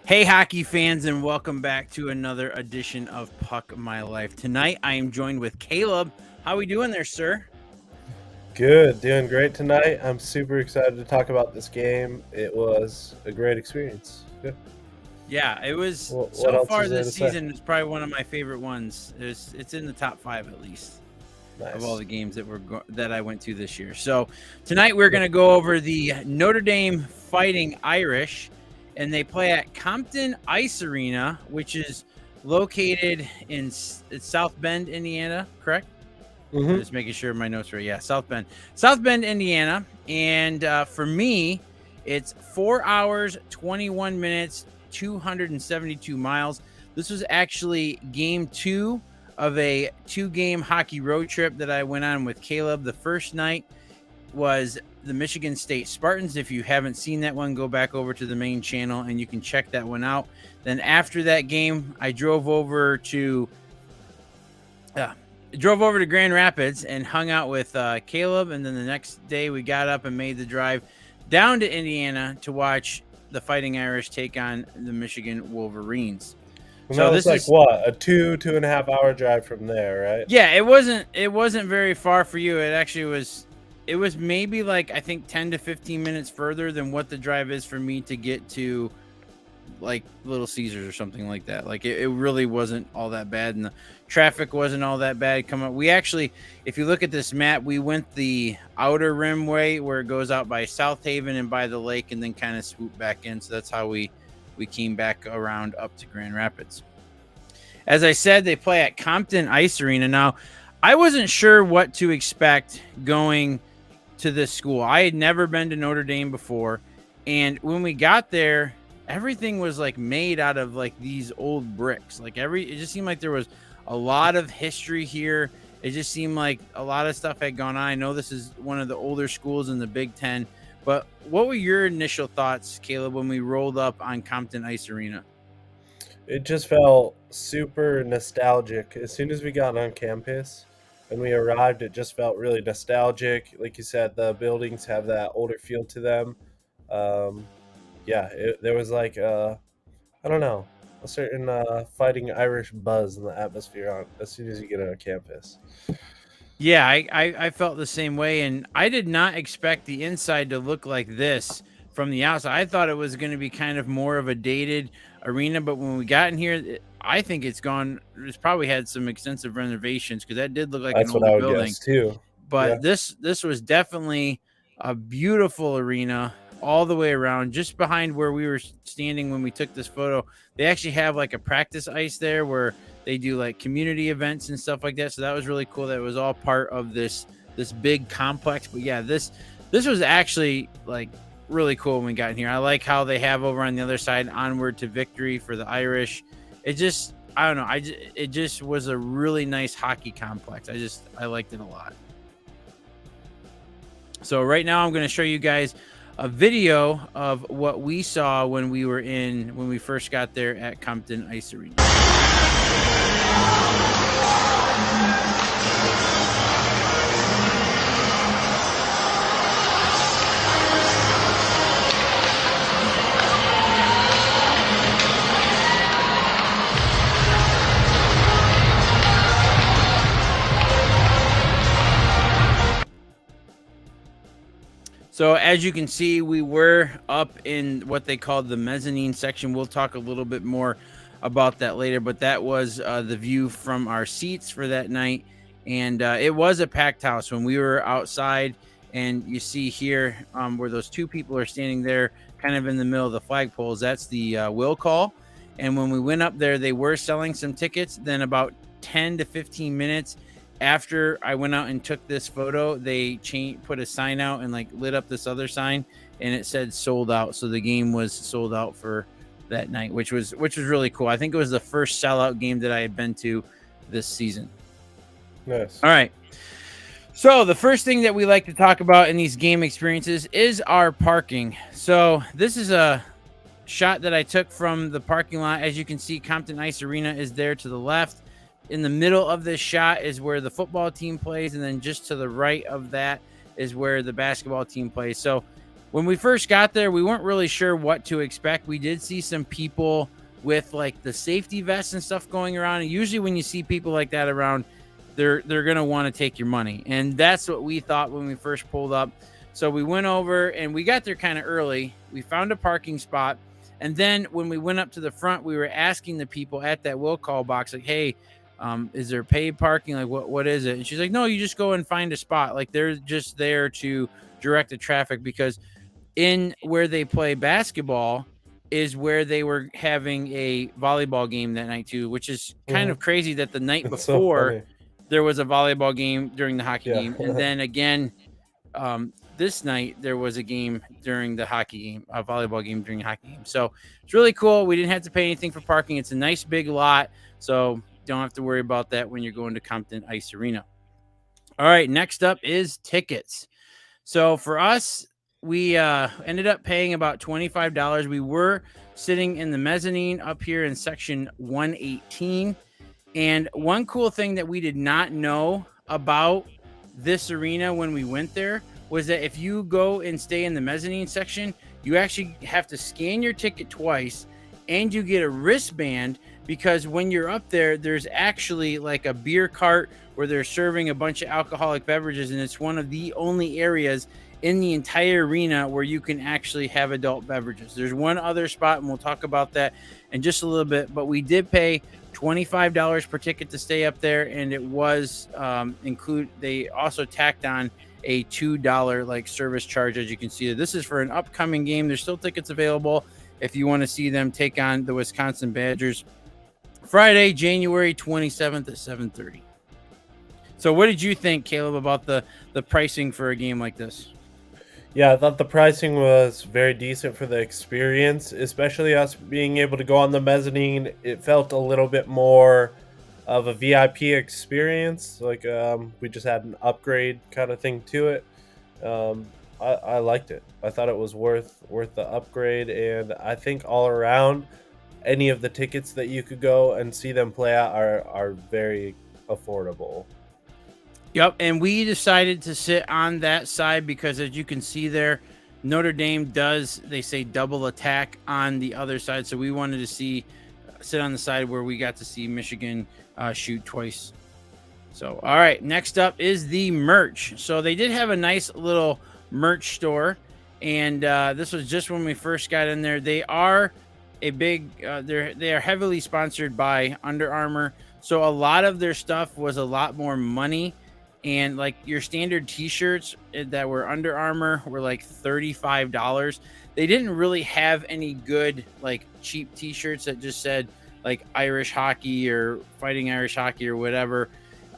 Hey, hockey fans, and welcome back to another edition of Puck My Life. Tonight, I am joined with Caleb. How we doing there, sir? Good, doing great tonight. I'm super excited to talk about this game. It was a great experience. Good. Yeah, it was What so else far is there this to say? season. It's probably one of my favorite ones. It's in the top five at least of all Nice. the games that I went to this year. So tonight we're going to go over the Notre Dame Fighting Irish, and they play at Compton Ice Arena, which is located in South Bend, Indiana. Correct? I'm hmm just making sure my notes are right. Yeah, South Bend, Indiana. And for me, it's 4 hours, 21 minutes, 272 miles. This was actually game two of a 2-game hockey road trip that I went on with Caleb. The first night was the Michigan State Spartans. If you haven't seen that one, go back over to the main channel and you can check that one out. Then after that game, I drove over to Grand Rapids and hung out with Caleb. And then the next day we got up and made the drive down to Indiana to watch the Fighting Irish take on the Michigan Wolverines. And So that was this like is what, a 2.5 hour drive from there, right? yeah, it wasn't very far for you. It was maybe like I think 10 to 15 minutes further than what the drive is for me to get to like Little Caesars or something like that. Like it really wasn't all that bad, and the traffic wasn't all that bad. We actually, if you look at this map, we went the outer rim way where it goes out by South Haven and by the lake, and then kind of swoop back in. So that's how we came back around up to Grand Rapids. As I said, they play at Compton Ice Arena. Now, I wasn't sure what to expect going to this school. I had never been to Notre Dame before, and when we got there, everything was like made out of like these old bricks. It just seemed like there was a lot of history here. It just seemed like a lot of stuff had gone on. I know this is one of the older schools in the Big Ten, but what were your initial thoughts, Caleb, when we rolled up on Compton Ice Arena? It just felt super nostalgic. As soon as we got on campus and we arrived, it just felt really nostalgic. Like you said, the buildings have that older feel to them. Um, yeah, there was like I don't know, a certain fighting Irish buzz in the atmosphere as soon as you get on campus. Yeah, I felt the same way, and I did not expect the inside to look like this from the outside. I thought it was going to be kind of more of a dated arena, but when we got in here, I think it's probably had some extensive renovations because that did look like an That's what older I would building. guess too. Yeah. But this was definitely a beautiful arena all the way around. Just behind where we were standing when we took this photo, they actually have like a practice ice there where they do like community events and stuff like that. So that was really cool. That it was all part of this big complex. But yeah, this was actually like really cool when we got in here. I like how they have over on the other side onward to victory for the Irish. It just I don't know. It just was a really nice hockey complex. I liked it a lot. So right now I'm going to show you guys a video of what we saw when we first got there at Compton Ice Arena. So as you can see, we were up in what they called the mezzanine section. We'll talk a little bit more about that later, but that was the view from our seats for that night. And it was a packed house when we were outside. And you see here where those two people are standing there kind of in the middle of the flagpoles. That's the will call. And when we went up there, they were selling some tickets. Then about 10 to 15 minutes after I went out and took this photo, they put a sign out and like lit up this other sign, and it said sold out. So the game was sold out for that night, which was really cool. I think it was the first sellout game that I had been to this season. Nice. All right. So the first thing that we like to talk about in these game experiences is our parking. So this is a shot that I took from the parking lot. As you can see, Compton Ice Arena is there to the left. In the middle of this shot is where the football team plays, and then just to the right of that is where the basketball team plays. So when we first got there, we weren't really sure what to expect. We did see some people with like the safety vests and stuff going around. And usually when you see people like that around, they're going to want to take your money. And that's what we thought when we first pulled up. So we went over and we got there kind of early. We found a parking spot. And then when we went up to the front, we were asking the people at that will call box, like, hey, is there paid parking? Like, what is it? And she's like, no, you just go and find a spot. Like, they're just there to direct the traffic, because in where they play basketball is where they were having a volleyball game that night too, which is kind of crazy that the night before there was a volleyball game during the hockey game. And then again, this night there was a game during the hockey game, a volleyball game during the hockey game. So it's really cool. We didn't have to pay anything for parking. It's a nice big lot, so don't have to worry about that when you're going to Compton Ice Arena. All right, next up is tickets. So for us, we ended up paying about $25. We were sitting in the mezzanine up here in section 118. And one cool thing that we did not know about this arena when we went there was that if you go and stay in the mezzanine section, you actually have to scan your ticket twice, and you get a wristband, because when you're up there, there's actually like a beer cart where they're serving a bunch of alcoholic beverages, and it's one of the only areas in the entire arena where you can actually have adult beverages. There's one other spot, and we'll talk about that in just a little bit, but we did pay $25 per ticket to stay up there, and it was they also tacked on a $2 like service charge. As you can see, this is for an upcoming game. There's still tickets available if you want to see them take on the Wisconsin Badgers Friday, January 27th at 7:30. So what did you think, Caleb, about the pricing for a game like this? Yeah, I thought the pricing was very decent for the experience, especially us being able to go on the mezzanine. It felt a little bit more of a VIP experience, like we just had an upgrade kind of thing to it. I liked it. I thought it was worth the upgrade, and I think all around, any of the tickets that you could go and see them play out are very affordable. Yep, and we decided to sit on that side because, as you can see there, Notre Dame does, they say, double attack on the other side. So we wanted to sit on the side where we got to see Michigan shoot twice. So, all right, next up is the merch. So they did have a nice little merch store, and this was just when we first got in there. They are a big, they are heavily sponsored by Under Armour. So a lot of their stuff was a lot more money. And like your standard t-shirts that were Under Armour were like $35. They didn't really have any good like cheap t-shirts that just said like Irish hockey or Fighting Irish Hockey or whatever.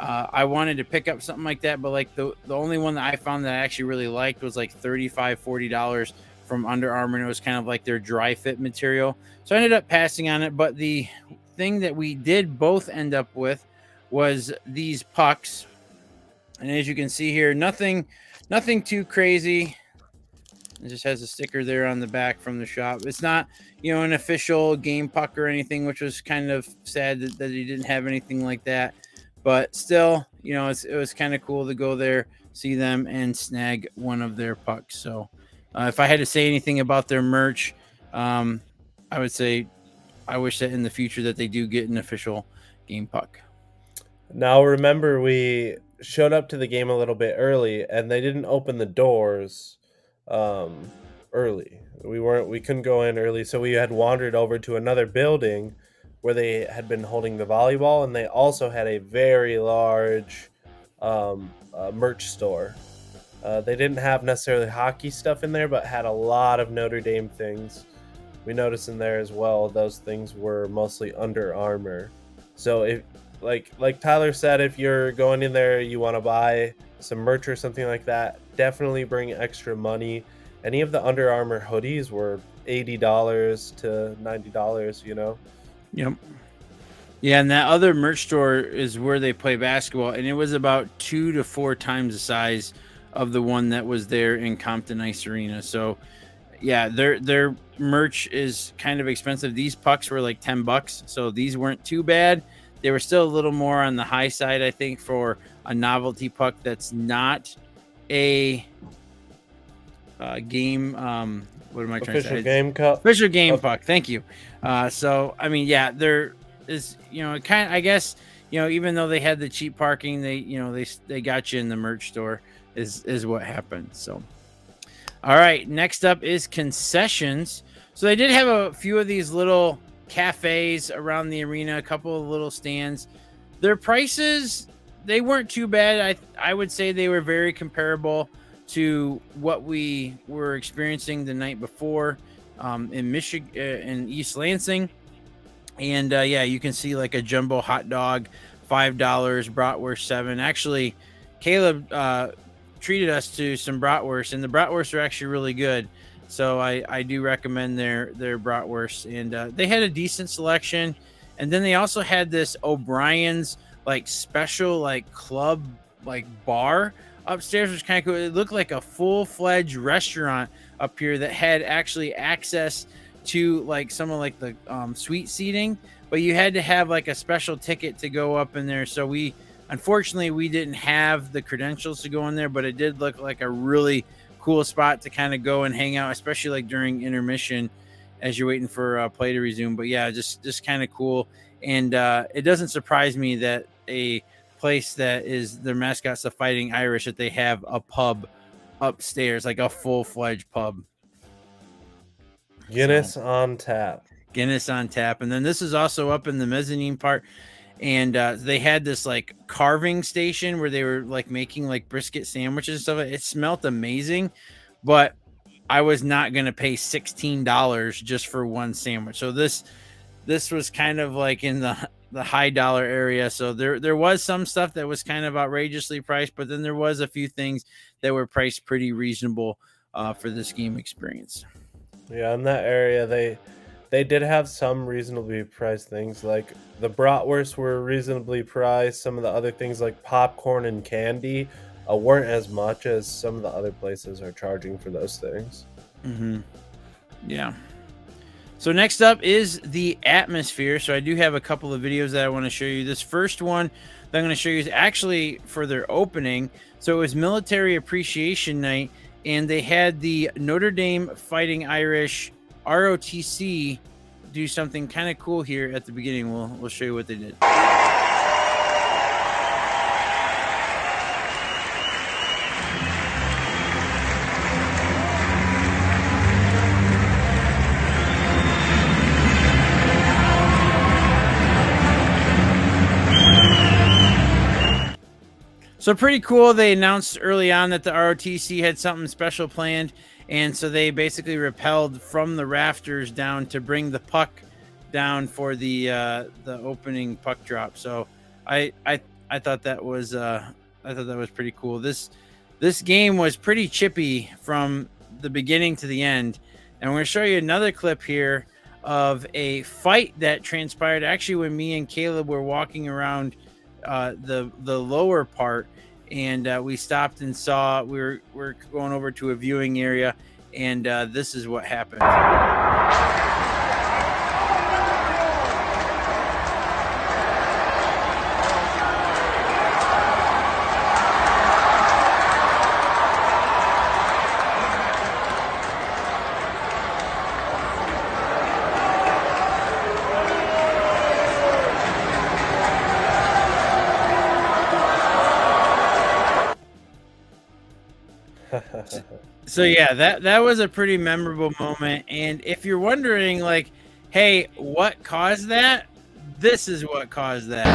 I wanted to pick up something like that, but like the only one that I found that I actually really liked was like $35-$40 from Under Armour, and it was kind of like their dry fit material. So I ended up passing on it. But the thing that we did both end up with was these pucks. And as you can see here, nothing too crazy. It just has a sticker there on the back from the shop. It's not, an official game puck or anything, which was kind of sad that he didn't have anything like that. But still, it was kind of cool to go there, see them, and snag one of their pucks. So if I had to say anything about their merch, I would say I wish that in the future that they do get an official game puck. Now, remember, we showed up to the game a little bit early, and they didn't open the doors early. We couldn't go in early, so we had wandered over to another building where they had been holding the volleyball, and they also had a very large merch store. They didn't have necessarily hockey stuff in there, but had a lot of Notre Dame things. We noticed in there as well, those things were mostly Under Armour. So if like Tyler said, if you're going in there, you want to buy some merch or something like that, definitely bring extra money. Any of the Under Armour hoodies were $80 to $90, Yep. Yeah, and that other merch store is where they play basketball, and it was about 2 to 4 times the size of the one that was there in Compton Ice Arena. So, yeah, their merch is kind of expensive. These pucks were like $10, so these weren't too bad. They were still a little more on the high side, I think, for a novelty puck that's not a game. What am I trying to Official say? game cup. Official game puck. Thank you. So I mean, yeah, there is, kind of, I guess, even though they had the cheap parking, they got you in the merch store is what happened. So, all right, next up is concessions. So they did have a few of these little cafes around the arena, a couple of little stands. Their prices, they weren't too bad. I would say they were very comparable to what we were experiencing the night before in Michigan, in East Lansing. And yeah, you can see like a jumbo hot dog, $5, bratwurst $7. Actually, Caleb treated us to some bratwurst, and the bratwurst are actually really good. So I do recommend their bratwurst, and they had a decent selection. And then they also had this O'Brien's like special like club like bar upstairs, which kind of cool. It looked like a full-fledged restaurant up here that had actually access to like some of like the suite seating, but you had to have like a special ticket to go up in there. So unfortunately we didn't have the credentials to go in there, but it did look like a really cool spot to kind of go and hang out, especially like during intermission as you're waiting for play to resume. But yeah, just kind of cool. And it doesn't surprise me that a place that is their mascot's the Fighting Irish, that they have a pub upstairs, like a full-fledged pub. Guinness on tap. Guinness on tap. And then this is also up in the mezzanine part. And they had this like carving station where they were like making like brisket sandwiches and stuff. It smelled amazing, but I was not going to pay $16 just for one sandwich. So this was kind of like in the high dollar area. So there was some stuff that was kind of outrageously priced, but then there was a few things that were priced pretty reasonable for this game experience. Yeah, in that area, they did have some reasonably priced things. Like the bratwurst were reasonably priced. Some of the other things like popcorn and candy weren't as much as some of the other places are charging for those things. Mm-hmm. Yeah. So next up is the atmosphere. So I do have a couple of videos that I want to show you. This first one that I'm going to show you is actually for their opening. So it was Military Appreciation Night, and they had the Notre Dame Fighting Irish ROTC do something kind of cool here at the beginning. We'll show you what they did. So pretty cool. They announced early on that the ROTC had something special planned, and so they basically rappelled from the rafters down to bring the puck down for the opening puck drop. So I thought that was pretty cool. This game was pretty chippy from the beginning to the end, and we're going to show you another clip here of a fight that transpired actually when me and Caleb were walking around the lower part, and we stopped and saw we're going over to a viewing area, and this is what happened. So yeah, that was a pretty memorable moment. And if you're wondering, like, hey, what caused that? This is what caused that.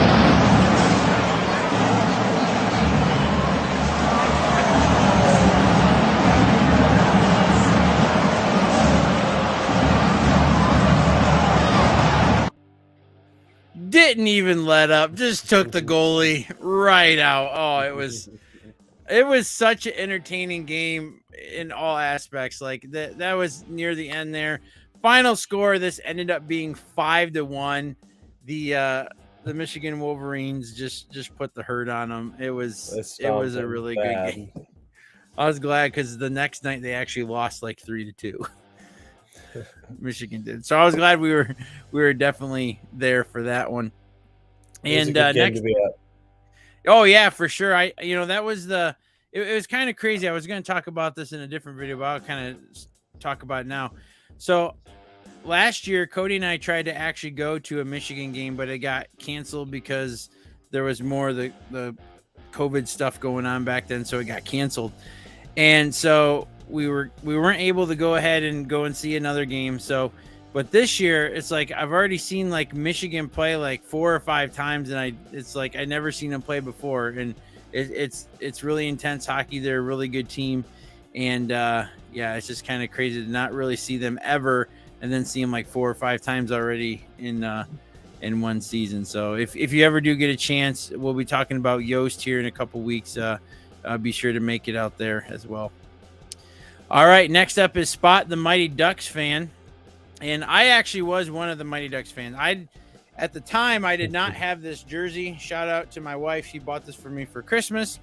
Didn't even let up, just took the goalie right out. Oh, it was such an entertaining game in all aspects. Like that was near the end there. Final score, this ended up being 5-1. The Michigan Wolverines just put the hurt on them. It was a really good game. I was glad because the next night they actually lost like 3-2. Michigan did. So I was glad we were definitely there for that one. And next, oh yeah, for sure. That was it was kind of crazy. I was going to talk about this in a different video, but I'll kind of talk about it now. So last year, Cody and I tried to actually go to a Michigan game, but it got canceled because there was more of the COVID stuff going on back then, so it got canceled. And so we weren't able to go ahead and go and see another game. So, but this year it's like I've already seen like Michigan play like 4 or 5 times, and it's like I never seen them play before, and it's really intense hockey. They're a really good team, and yeah, it's just kind of crazy to not really see them ever, and then see them like 4 or 5 times already in one season. So if you ever do get a chance, we'll be talking about Yost here in a couple weeks. Be sure to make it out there as well. All right, next up is Spot the Mighty Ducks fan. And I actually was one of the Mighty Ducks fans. At the time, I did not have this jersey. Shout out to my wife. She bought this for me for Christmas.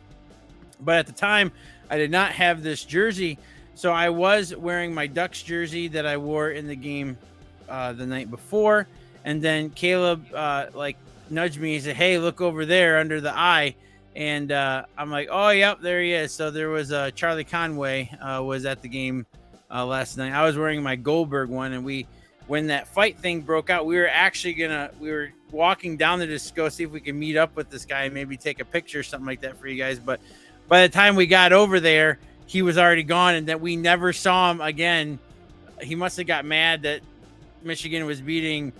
But at the time, I did not have this jersey. So I was wearing my Ducks jersey that I wore in the game the night before. And then Caleb like nudged me and said, "Hey, look over there under the eye." And I'm like, "Oh, yep, there he is." So there was Charlie Conway was at the game last night. I was wearing my Goldberg one, and when that fight thing broke out, we were walking down there to go see if we could meet up with this guy and maybe take a picture or something like that for you guys. But by the time we got over there, he was already gone, and that we never saw him again. He must have got mad that Michigan was beating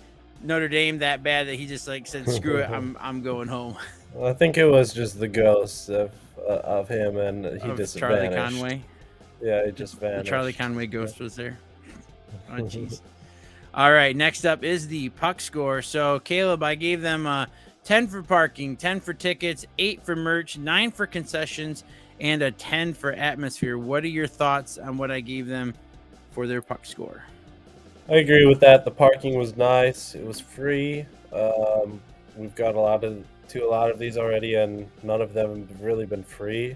Notre Dame that bad that he just like said, "Screw it, I'm going home." Well, I think it was just the ghost of him, and he just Charlie vanished. Conway. Yeah, he just vanished. The Charlie Conway ghost was there. Oh, jeez. All right, next up is the puck score. So, Caleb, I gave them 10 for parking, 10 for tickets, 8 for merch, 9 for concessions, and a 10 for atmosphere. What are your thoughts on what I gave them for their puck score? I agree with that. The parking was nice. It was free. We've got a lot of these already, and none of them have really been free.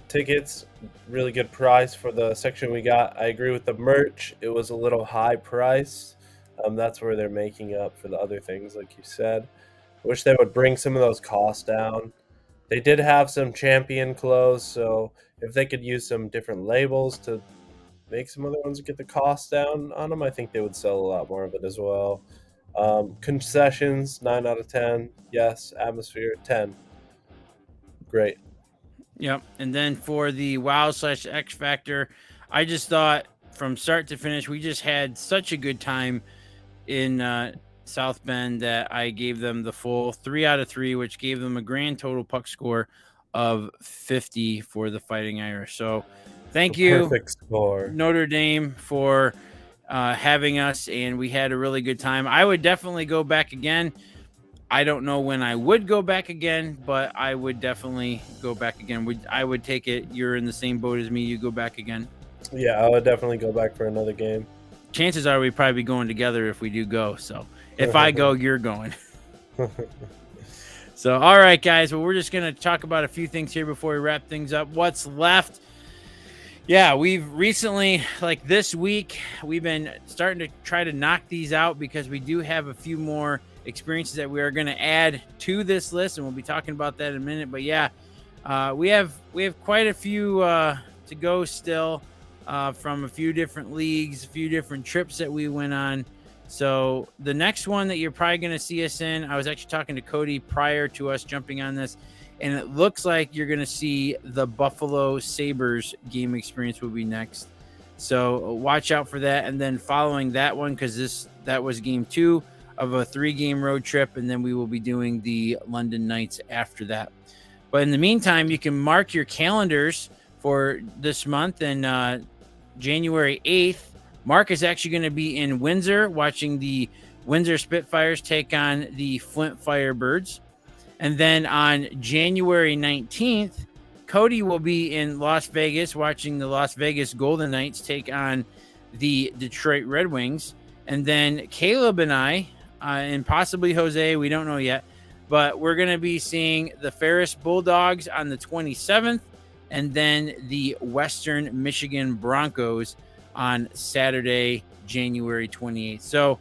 Tickets, really good price for the section we got. I agree with the merch. It was a little high price. That's where they're making up for the other things, like you said. I wish they would bring some of those costs down. They did have some champion clothes, so if they could use some different labels to make some other ones get the cost down on them, I think they would sell a lot more of it as well. Concessions, 9 out of 10. Yes. Atmosphere, 10. Great. Yep. And then for the WoW/X Factor, I just thought from start to finish, we just had such a good time in South Bend that I gave them the full 3 out of 3, which gave them a grand total puck score of 50 for the Fighting Irish. So thank you, Perfect score. Notre Dame, for having us, and we had a really good time. I would definitely go back again. I don't know when I would go back again, but I would definitely go back again. I would take it. You're in the same boat as me. You go back again. Yeah, I would definitely go back for another game. Chances are we probably be going together if we do go. So if I go, you're going. So, all right, guys. Well, we're just going to talk about a few things here before we wrap things up. What's left? Yeah, we've recently, like this week, we've been starting to try to knock these out because we do have a few more experiences that we are going to add to this list, and we'll be talking about that in a minute. But yeah, we have quite a few to go still from a few different leagues, a few different trips that we went on. So the next one that you're probably going to see us in, I was actually talking to Cody prior to us jumping on this, and it looks like you're going to see the Buffalo Sabres game experience will be next. So watch out for that. And then following that one, because that was game 2 of a 3-game road trip, and then we will be doing the London Knights after that. But in the meantime, you can mark your calendars for this month, and January 8th, Mark is actually going to be in Windsor watching the Windsor Spitfires take on the Flint Firebirds. And then on January 19th, Cody will be in Las Vegas watching the Las Vegas Golden Knights take on the Detroit Red Wings. And then Caleb and I, and possibly Jose, we don't know yet, but we're going to be seeing the Ferris Bulldogs on the 27th, and then the Western Michigan Broncos on Saturday, January 28th. So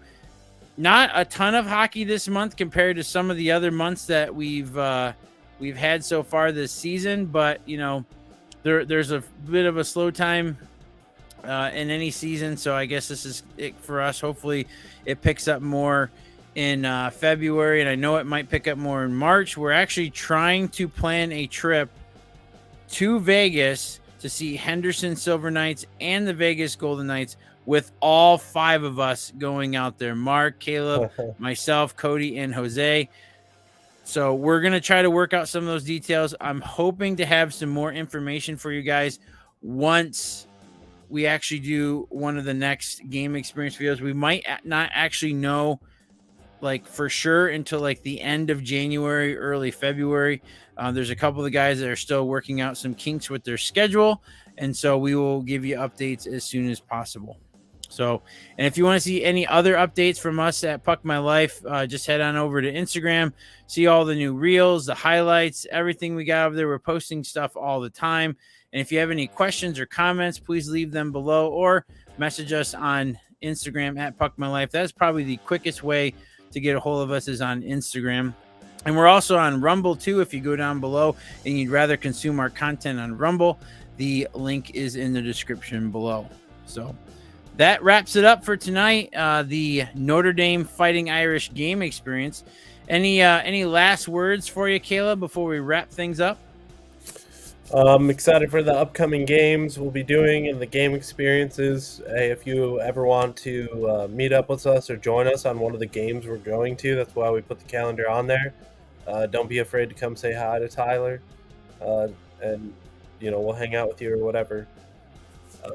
not a ton of hockey this month compared to some of the other months that we've we've had so far this season. But there's a bit of a slow time in any season, so I guess this is it for us. Hopefully it picks up more in February, and I know it might pick up more in March. We're actually trying to plan a trip to Vegas to see Henderson Silver Knights and the Vegas Golden Knights, with all 5 of us going out there: Mark, Caleb, myself, Cody, and Jose. So we're going to try to work out some of those details. I'm hoping to have some more information for you guys once we actually do one of the next game experience videos. We might not actually know like for sure until like the end of January, early February. There's a couple of the guys that are still working out some kinks with their schedule, and so we will give you updates as soon as possible. So, and if you want to see any other updates from us at Puck My Life, just head on over to Instagram, see all the new reels, the highlights, everything we got over there. We're posting stuff all the time. And if you have any questions or comments, please leave them below or message us on Instagram at Puck My Life. That's probably the quickest way to get a hold of us, is on Instagram. And we're also on Rumble too. If you go down below and you'd rather consume our content on Rumble, the link is in the description below. So that wraps it up for tonight. The Notre Dame Fighting Irish game experience. Any last words for you, Caleb, before we wrap things up? I'm excited for the upcoming games we'll be doing and the game experiences. Hey, if you ever want to meet up with us or join us on one of the games we're going to, that's why we put the calendar on there. Don't be afraid to come say hi to Tyler, and we'll hang out with you or whatever.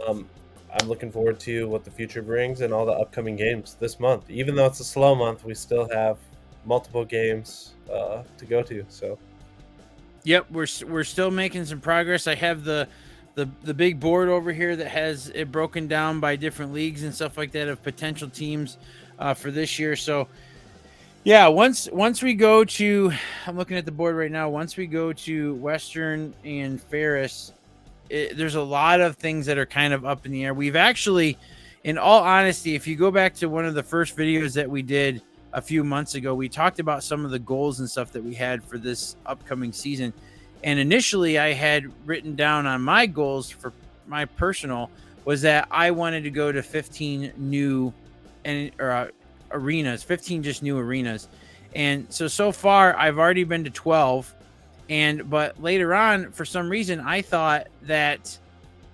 I'm looking forward to what the future brings and all the upcoming games this month. Even though it's a slow month, we still have multiple games to go to. So. Yep, we're still making some progress. I have the big board over here that has it broken down by different leagues and stuff like that of potential teams for this year. So yeah, once we go to, I'm looking at the board right now. Once we go to Western and Ferris, there's a lot of things that are kind of up in the air. We've actually, in all honesty, if you go back to one of the first videos that we did a few months ago, we talked about some of the goals and stuff that we had for this upcoming season. And initially I had written down on my goals for my personal was that I wanted to go to 15 new arenas, 15 just new arenas. And so far I've already been to 12. But later on, for some reason, I thought that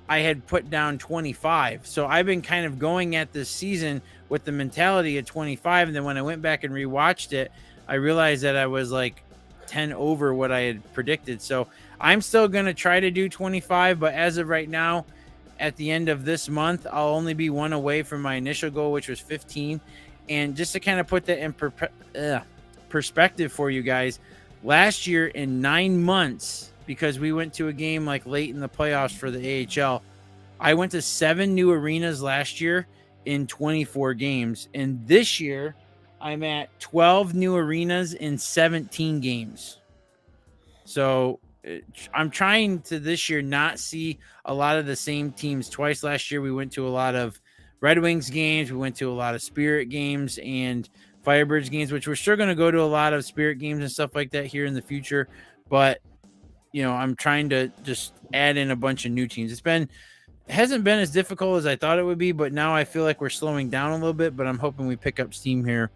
I had put down 25. So I've been kind of going at this season with the mentality of 25. And then when I went back and rewatched it, I realized that I was like 10 over what I had predicted. So I'm still going to try to do 25. But as of right now, at the end of this month, I'll only be one away from my initial goal, which was 15. And just to kind of put that in perspective for you guys, last year in 9 months, because we went to a game like late in the playoffs for the AHL, I went to 7 new arenas last year in 24 games. And this year I'm at 12 new arenas in 17 games. So I'm trying to this year not see a lot of the same teams twice. Last year we went to a lot of Red Wings games. We went to a lot of Spirit games and Firebirds games, which we're still going to go to a lot of Spirit games and stuff like that here in the future. But, I'm trying to just add in a bunch of new teams. It hasn't been as difficult as I thought it would be, but now I feel like we're slowing down a little bit, but I'm hoping we pick up steam here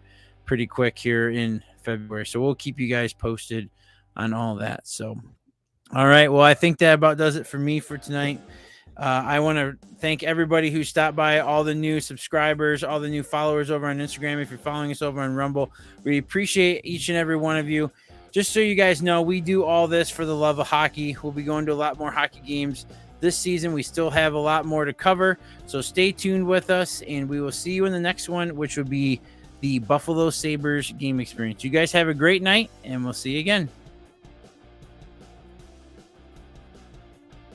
pretty quick here in February. So we'll keep you guys posted on all that. So, all right. Well, I think that about does it for me for tonight. I want to thank everybody who stopped by, all the new subscribers, all the new followers over on Instagram. If you're following us over on Rumble, we appreciate each and every one of you. Just so you guys know, we do all this for the love of hockey. We'll be going to a lot more hockey games this season. We still have a lot more to cover, so stay tuned with us, and we will see you in the next one, which will be the Buffalo Sabres game experience. You guys have a great night, and we'll see you again.